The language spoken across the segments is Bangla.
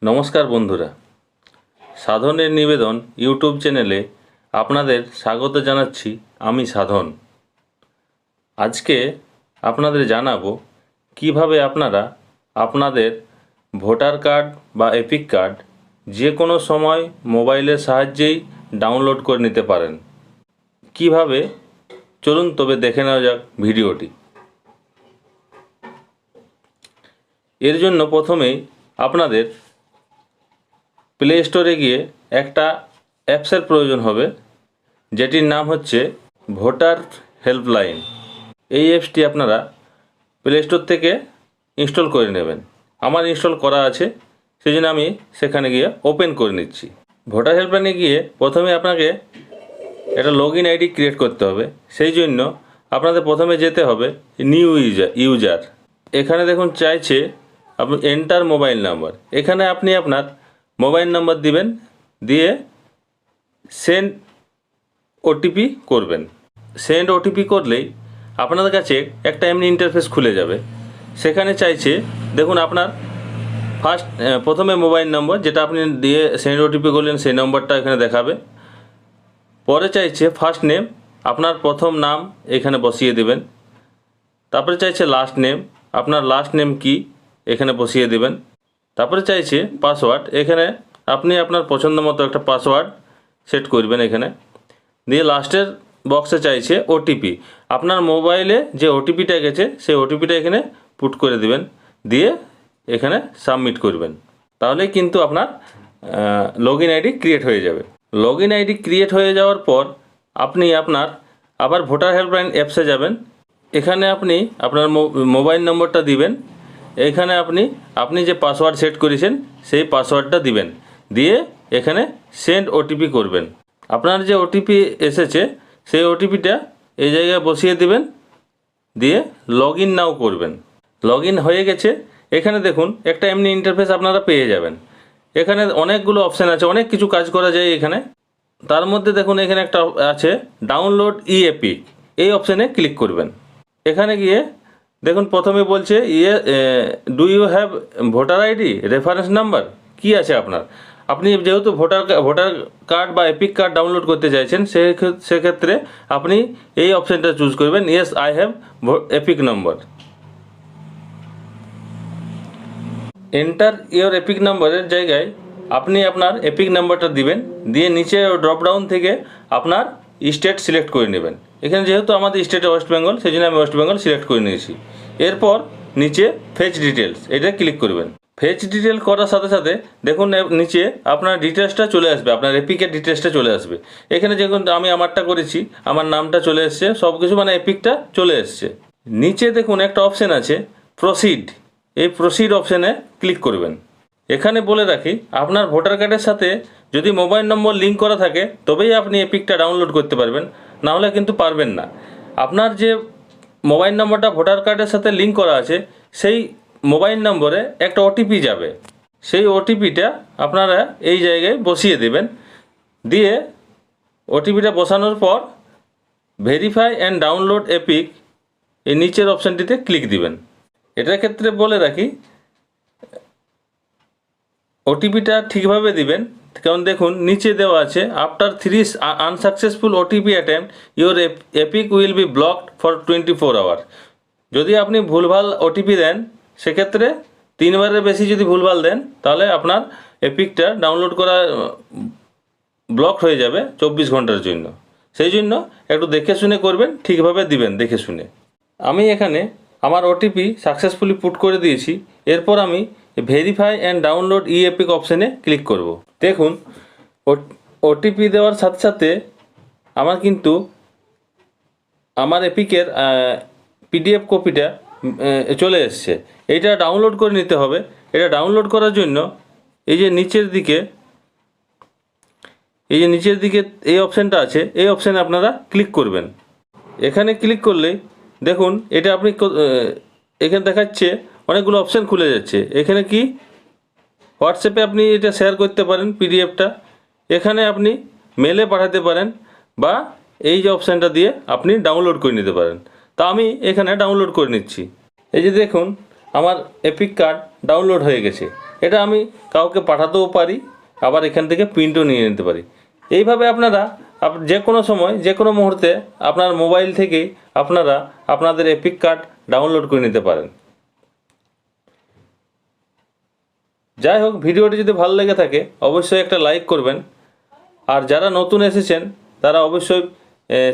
নমস্কার বন্ধুরা, সাধনের নিবেদন ইউটিউব চ্যানেলে আপনাদের স্বাগত জানাচ্ছি। আমি সাধন। আজকে আপনাদের জানাবো কিভাবে আপনারা আপনাদের ভোটার কার্ড বা এপিক কার্ড যে কোনো সময় মোবাইলের সাহায্যেই ডাউনলোড করে নিতে পারেন। কিভাবে, চলুন তবে দেখে নেওয়া যাক ভিডিওটি। এর জন্য প্রথমেই আপনাদের প্লে স্টোরে গিয়ে একটা অ্যাপসের প্রয়োজন হবে, যেটির নাম হচ্ছে ভোটার হেল্পলাইন। এই অ্যাপসটি আপনারা প্লে স্টোর থেকে ইনস্টল করে নেবেন। আমার ইনস্টল করা আছে, সেই জন্য আমি সেখানে গিয়ে ওপেন করে নিচ্ছি। ভোটার হেল্পলাইনে গিয়ে প্রথমে আপনাকে একটা লগইন আইডি ক্রিয়েট করতে হবে। সেই জন্য আপনাদের প্রথমে যেতে হবে নিউ ইউজার। এখানে দেখুন চাইছে আপনি এন্টার মোবাইল নাম্বার। এখানে আপনি আপনার মোবাইল নাম্বার দিবেন, দিয়ে সেন্ড ওটিপি করবেন। সেন্ড ওটিপি করলেই আপনাদের কাছে একটা এমনি ইন্টারফেস খুলে যাবে। সেখানে চাইছে দেখুন আপনার প্রথমে মোবাইল নম্বর যেটা আপনি দিয়ে সেন্ড ওটিপি করলেন, সেই নম্বরটা এখানে দেখাবে। পরে চাইছে ফার্স্ট নেম, আপনার প্রথম নাম এখানে বসিয়ে দেবেন। তারপরে চাইছে লাস্ট নেম, আপনার লাস্ট নেম কি এখানে বসিয়ে দেবেন। তারপরে চাইছে পাসওয়ার্ড, এখানে আপনি আপনার পছন্দ মতো একটা পাসওয়ার্ড সেট করবেন এখানে। দিয়ে লাস্টের বক্সে চাইছে ওটিপি, আপনার মোবাইলে যে ওটিপিটা গেছে সেই ওটিপিটা এখানে পুট করে দিবেন, দিয়ে এখানে সাবমিট করবেন। তাহলেই কিন্তু আপনার লগইন আইডি ক্রিয়েট হয়ে যাবে। লগইন আইডি ক্রিয়েট হয়ে যাওয়ার পর আপনি আপনার আবার ভোটার হেল্পলাইন অ্যাপসে যাবেন। এখানে আপনি আপনার মোবাইল নম্বরটা দিবেন। এখানে আপনি যে পাসওয়ার্ড সেট করেছেন সেই পাসওয়ার্ডটা দিবেন, দিয়ে এখানে সেন্ড ওটিপি করবেন। আপনার যে ওটিপি এসেছে সেই ওটিপিটা এই জায়গায় বসিয়ে দিবেন, দিয়ে লগ ইন নাও করবেন। লগ ইন হয়ে গেছে। এখানে দেখুন একটা এমনি ইন্টারফেস আপনারা পেয়ে যাবেন। এখানে অনেকগুলো অপশান আছে, অনেক কিছু কাজ করা যায় এখানে। তার মধ্যে দেখুন এখানে একটা আছে ডাউনলোড ই এপিক, এই অপশানে ক্লিক করবেন। এখানে গিয়ে দেখুন প্রথমে বলছে do you have voter ID reference number, কী আছে আপনার। আপনি যেহেতু ভোটার কার্ড বা এপিক কার্ড ডাউনলোড করতে চাইছেন, সেক্ষেত্রে আপনি এই অপশানটা চুজ করবেন, yes I have EPIC number. Enter your EPIC নাম্বারের জায়গায় আপনি আপনার এপিক নাম্বারটা দিবেন, দিয়ে নিচে ড্রপডাউন থেকে আপনার স্টেট সিলেক্ট করে নেবেন। এখানে যেহেতু আমাদের স্টেটে ওয়েস্ট বেঙ্গল, সেই জন্য আমি ওয়েস্ট বেঙ্গল সিলেক্ট করে নিয়েছি। এরপর নিচে ফেচ ডিটেলস, এটা ক্লিক করবেন। ফেচ ডিটেল করার সাথে সাথে দেখুন নিচে আপনার ডিটেলসটা চলে আসবে, আপনার এপিকের ডিটেলসটা চলে আসবে। এখানে দেখুন আমি আমারটা করেছি, আমার নামটা চলে এসছে, সব কিছু মানে এপিকটা চলে এসছে। নিচে দেখুন একটা অপশান আছে প্রসিড, এই প্রসিড অপশানে ক্লিক করবেন। এখানে বলে রাখি, আপনার ভোটার কার্ডের সাথে যদি মোবাইল নম্বর লিঙ্ক করা থাকে তবেই আপনি এপিকটা ডাউনলোড করতে পারবেন, নাহলে কিন্তু পারবেন না। আপনার যে মোবাইল নম্বরটা ভোটার কার্ডের সাথে লিঙ্ক করা আছে সেই মোবাইল নম্বরে একটা ওটিপি যাবে। সেই ওটিপিটা আপনারা এই জায়গায় বসিয়ে দেবেন, দিয়ে ওটিপিটা বসানোর পর ভেরিফাই অ্যান্ড ডাউনলোড এপিক এই নিচের অপশানটিতে ক্লিক দিবেন। এটার ক্ষেত্রে বলে রাখি ওটিপিটা ঠিকভাবে দিবেন, কারণ দেখুন নিচে দেওয়া আছে after 3 unsuccessful OTP attempt your EPIC will be blocked for 24 hour. যদি আপনি ভুলভাল ওটিপি দেন, সেক্ষেত্রে 3 বারের বেশি যদি ভুলভাল দেন, তাহলে আপনার এপিকটা ডাউনলোড করা ব্লক হয়ে যাবে 24 ঘন্টার জন্য। সেই জন্য একটু দেখে শুনে করবেন, ঠিকভাবে দিবেন দেখে শুনে। আমি এখানে আমার ওটিপি সাকসেসফুলি পুট করে দিয়েছি। এরপর আমি verify and download E epic অপশানে ক্লিক করব। দেখুন ওটিপি দেওয়ার সাথে সাথে আমার কিন্তু আমার এপিকের পিডিএফ কপিটা চলে এসছে। এইটা ডাউনলোড করে নিতে হবে। এটা ডাউনলোড করার জন্য এই যে নিচের দিকে এই অপশানটা আছে, এই অপশানে আপনারা ক্লিক করবেন। এখানে ক্লিক করলেই দেখুন এটা আপনি এখানে দেখাচ্ছে অনেকগুলো অপশান খুলে যাচ্ছে। এখানে কি হোয়াটসঅ্যাপে আপনি এটা শেয়ার করতে পারেন পিডিএফটা, এখানে আপনি মেলে পাঠাতে পারেন, বা এই যে অপশানটা দিয়ে আপনি ডাউনলোড করে নিতে পারেন। তা আমি এখানে ডাউনলোড করে নিচ্ছি। এই যে দেখুন আমার এপিক কার্ড ডাউনলোড হয়ে গেছে। এটা আমি কাউকে পাঠাতেও পারি, আবার এখান থেকে প্রিন্টও নিয়ে নিতে পারি। এইভাবে আপনারা যে কোনো সময় যে কোনো মুহূর্তে আপনার মোবাইল থেকেই আপনারা আপনাদের এপিক কার্ড ডাউনলোড করে নিতে পারেন। যাই হোক, ভিডিওটি যদি ভালো লেগে থাকে অবশ্যই একটা লাইক করবেন, আর যারা নতুন এসেছেন তারা অবশ্যই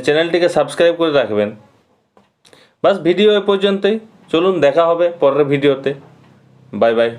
চ্যানেলটিকে সাবস্ক্রাইব করে রাখবেন। বাস ভিডিও এ পর্যন্তই, চলুন দেখা হবে পরের ভিডিওতে। Bye bye.